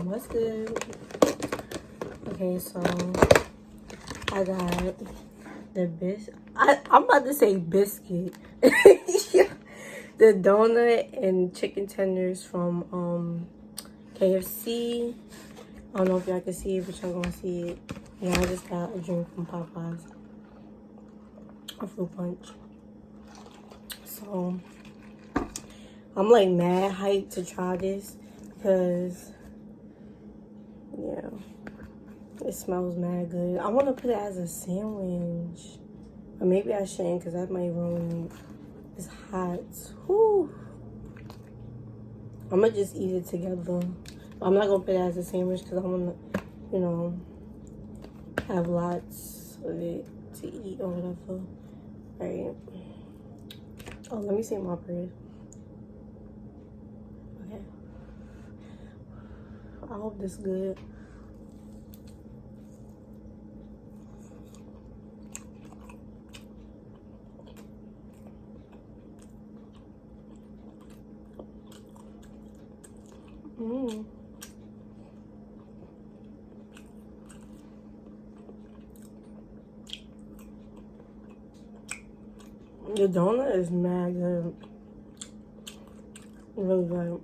What's good? Okay, so I got the I'm about to say biscuit. The donut and chicken tenders from KFC. I don't know if y'all can see it, but y'all gonna see it. Yeah, I just got a drink from Popeyes. A fruit punch. So I'm like mad hyped to try this because yeah, it smells mad good. I want to put it as a sandwich, or maybe I shouldn't because that might ruin it. It's hot. Whew. I'm gonna just eat it together. I'm not gonna put it as a sandwich because I want to, you know, have lots of it to eat or whatever. Right. Oh, let me say my prayer. Okay. I hope this is good. The donut is mad good. Really good.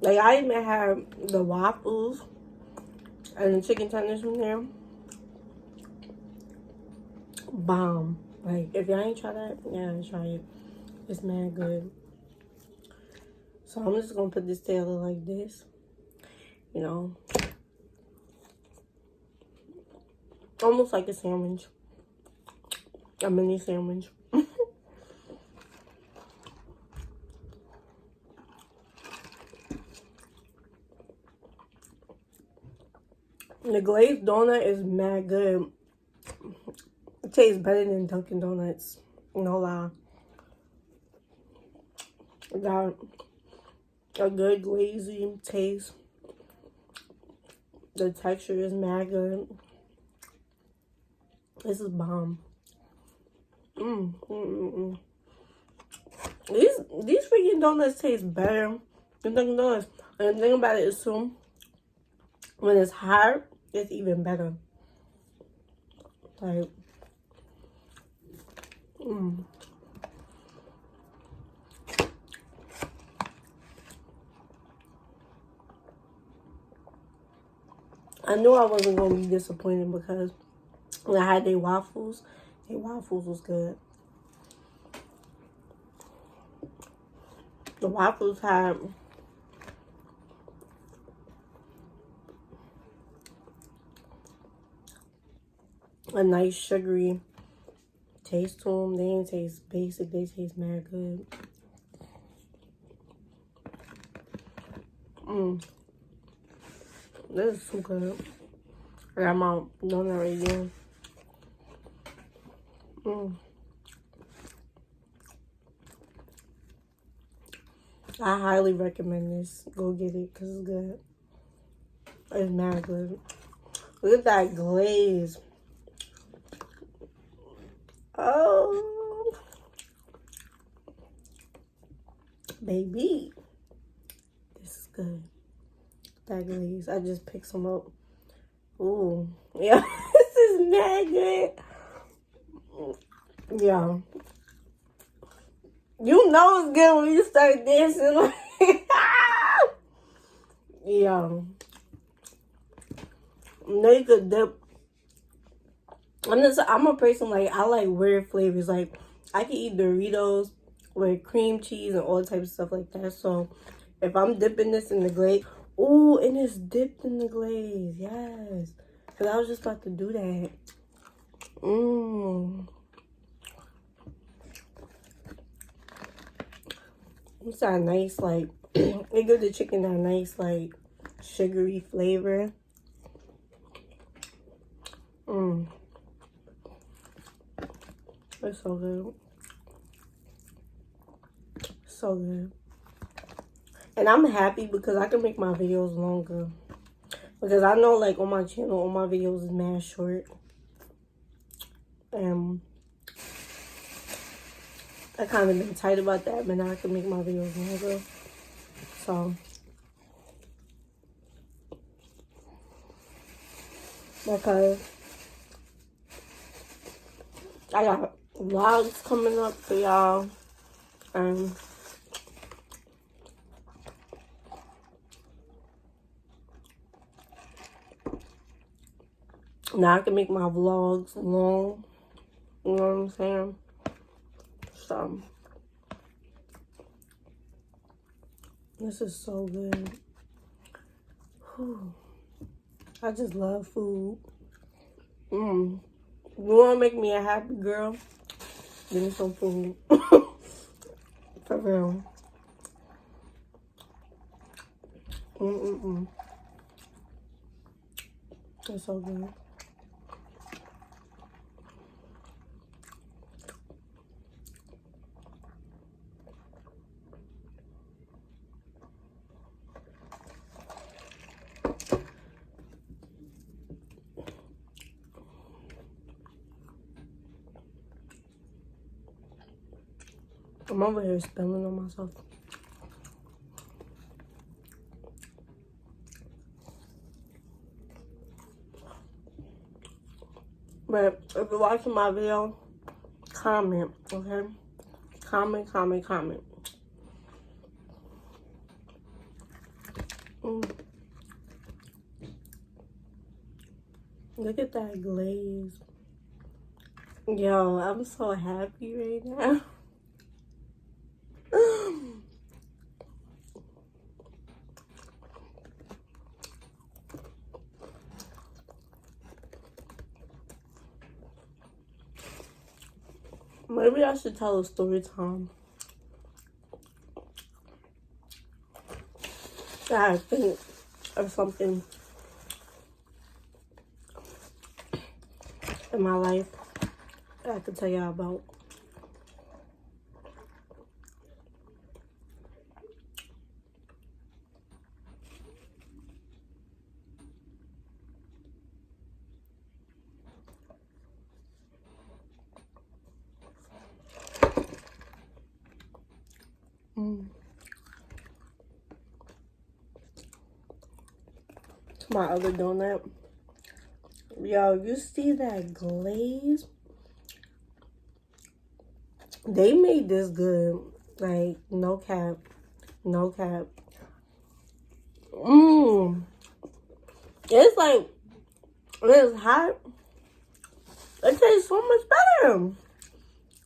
Like, I even had the waffles and the chicken tenders from there. Bomb. Like, if y'all ain't tried that, yeah, try it. It's mad good. So I'm just gonna put this together like this. You know. Almost like a sandwich. A mini sandwich. The glazed donut is mad good. It tastes better than Dunkin' Donuts. No lie. It got a good glazy taste. The texture is mad good. This is bomb. These freaking donuts taste better than Dunkin' Donuts. And the thing about it is too, when it's hot, it's even better. Like, I knew I wasn't gonna be disappointed because when I had their waffles was good. The waffles had a nice sugary taste to them. They didn't taste basic. They taste mad good. This is so good. I got my donut right here. I highly recommend this. Go get it because it's good. It's mad good. Look at that glaze. Oh, baby. This is good. That glaze. I just picked some up. Ooh. Yeah, this is mad good. Yeah. You know it's good when you start dancing. Yeah. Make a dip. I'm a person, like, I like weird flavors. Like, I can eat Doritos with cream cheese and all types of stuff like that. So, if I'm dipping this in the glaze. Ooh, and it's dipped in the glaze. Yes. Because I was just about to do that. It's that nice, like, it gives the chicken that nice, like, sugary flavor. It's so good. So good. And I'm happy because I can make my videos longer. Because I know, like, on my channel, all my videos is mad short. And I kind of been tight about that, but now I can make my videos longer. So, because I got vlogs coming up for y'all. And now I can make my vlogs long. You know what I'm saying? So, this is so good. Whew. I just love food. You want to make me a happy girl? Give me some food. For real. It's so good. I'm over here spilling on myself. But if you're watching my video, comment, okay? Comment. Look at that glaze. Yo, I'm so happy right now. Maybe I should tell a story time. I think of something in my life that I could tell y'all about. My other donut. Yo, you see that glaze? They made this good. Like, no cap. No cap. It's like, it's hot. It tastes so much better.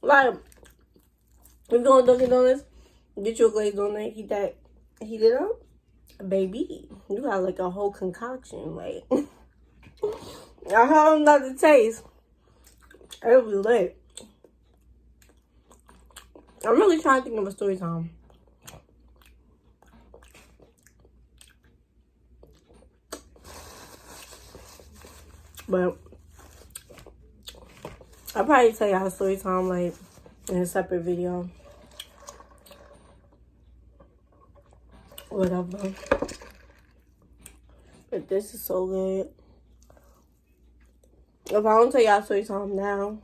Like, if you go to Dunkin' Donuts, get your glazed donut, heat it up. Baby, you got like a whole concoction. Like, I have not the taste. It'll be lit. I'm really trying to think of a story time. But I'll probably tell y'all a story time like in a separate video. Whatever. But this is so good. If I don't tell y'all story time now,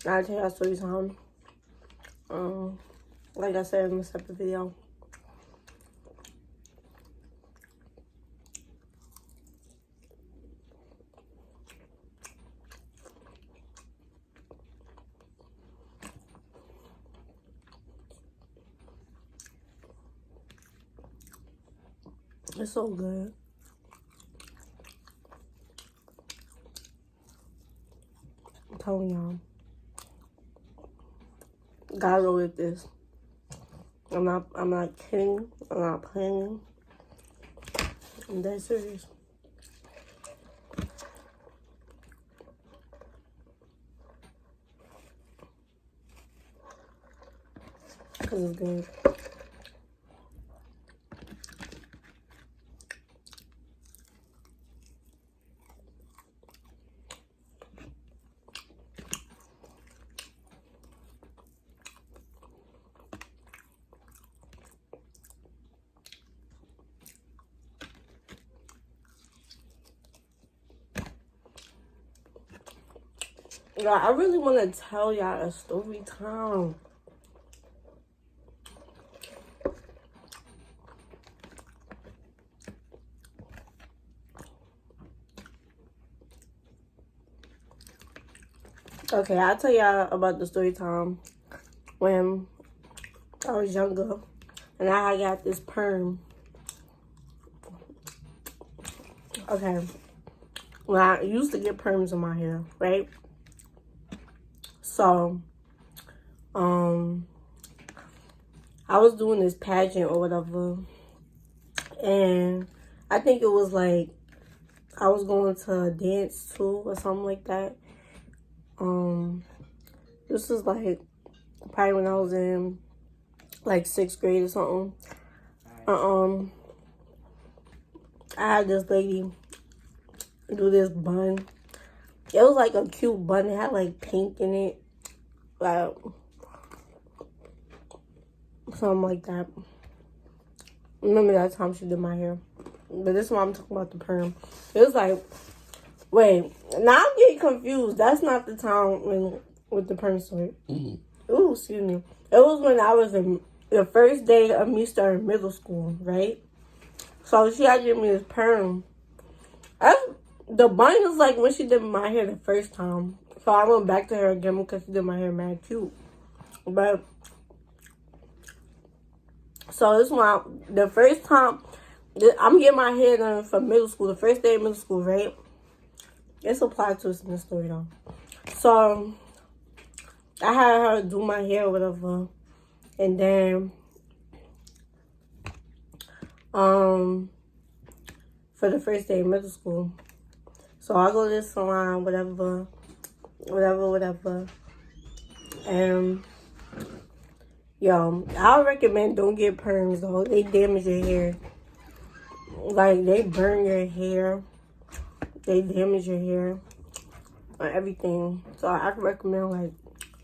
I'll tell y'all story time. Like I said in a separate video. It's so good. I'm telling y'all. Gotta go with this. I'm not kidding. I'm not playing. I'm dead serious. Cause it's good. Yeah, I really want to tell y'all a story time. Okay, I'll tell y'all about the story time when I was younger and I got this perm. Okay, when I used to get perms in my hair, right? So, I was doing this pageant or whatever, and I think it was like I was going to a dance too or something like that. This was like probably when I was in like 6th grade or something. I had this lady do this bun. It was like a cute bun. It had like pink in it, like something like that. Remember that time she did my hair? But this is why I'm talking about the perm. It was like, wait, now I'm getting confused. That's not the time when with the perm story. Ooh, excuse me. It was when I was in the first day of me starting middle school, right? So she had to give me this perm. The bun is like when she did my hair the first time. So I went back to her again because she did my hair mad cute. But, so this one, the first time, I'm getting my hair done from middle school, the first day of middle school, right? It's applied to us in the story though. So, I had her do my hair or whatever. And then, for the first day of middle school. So I go to this salon, whatever. And, yo, I recommend don't get perms though. They damage your hair. Like, they burn your hair. They damage your hair. Or everything. So I recommend, like,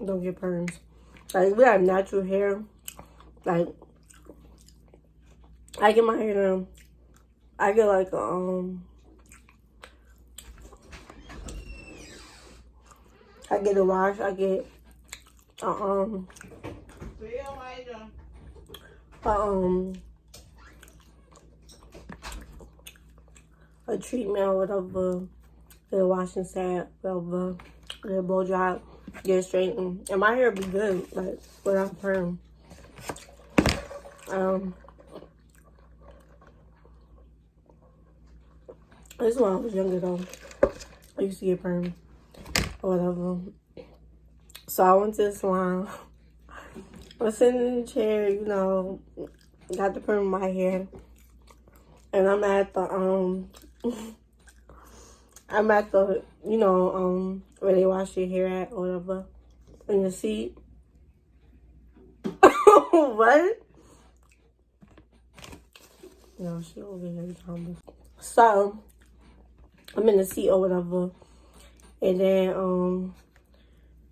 don't get perms. Like, we have natural hair. Like, I get my hair done. I get like I get a wash. I get a treatment or whatever. Get a washing set, whatever. Get a blow dry. Get it straightened, and my hair be good, like without perm. This is when I was younger though. I used to get perm or whatever. So I went to the salon. I was sitting in the chair, you know, got the perm in my hair. And I'm at the you know, where they wash your hair at or whatever. In the seat. What? No, she over here talking. So I'm in the seat or whatever. And then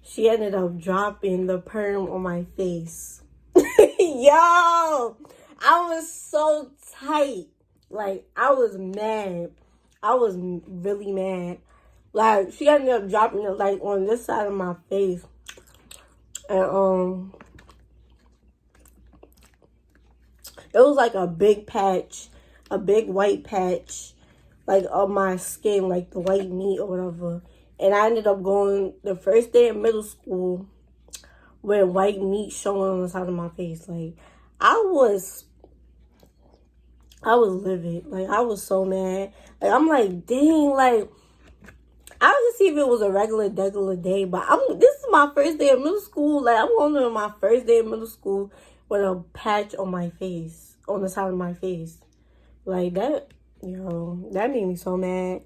she ended up dropping the perm on my face. Yo, I was so tight. Like, I was mad. I was really mad. Like, she ended up dropping it, like, on this side of my face. And, it was like a big patch. A big white patch. Like, on my skin, like the white meat or whatever. And I ended up going the first day of middle school with white meat showing on the side of my face. Like, I was livid. Like, I was so mad. Like, I'm like, dang, like, I was just see if it was a regular day. But this is my first day of middle school. Like, I'm going on my first day of middle school with a patch on my face. On the side of my face. Like, that, yo, that made me so mad.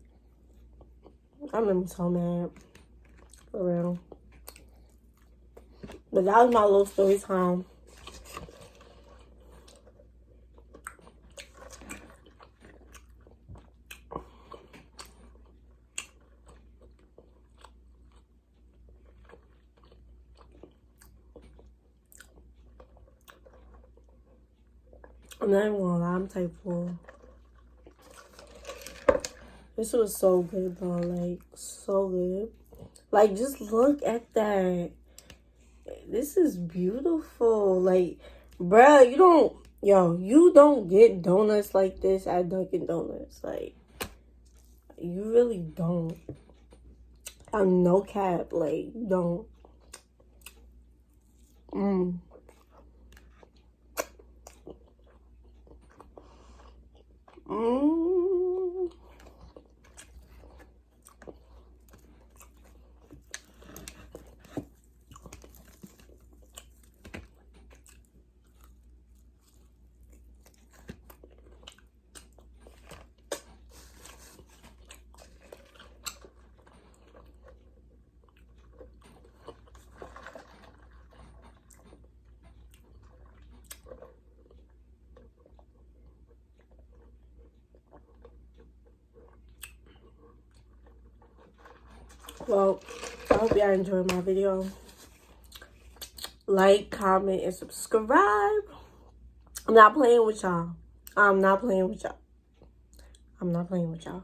That made me so mad. For real. But that was my little story time. I'm not even gonna lie, I'm type full. This was so good though, like, so good. Like, just look at that. This is beautiful. Like, bruh, you don't get donuts like this at Dunkin' Donuts. Like, you really don't. No cap, like, don't. Mm. Mm. Well, I hope y'all enjoyed my video. Like, comment, and subscribe. I'm not playing with y'all. I'm not playing with y'all. I'm not playing with y'all.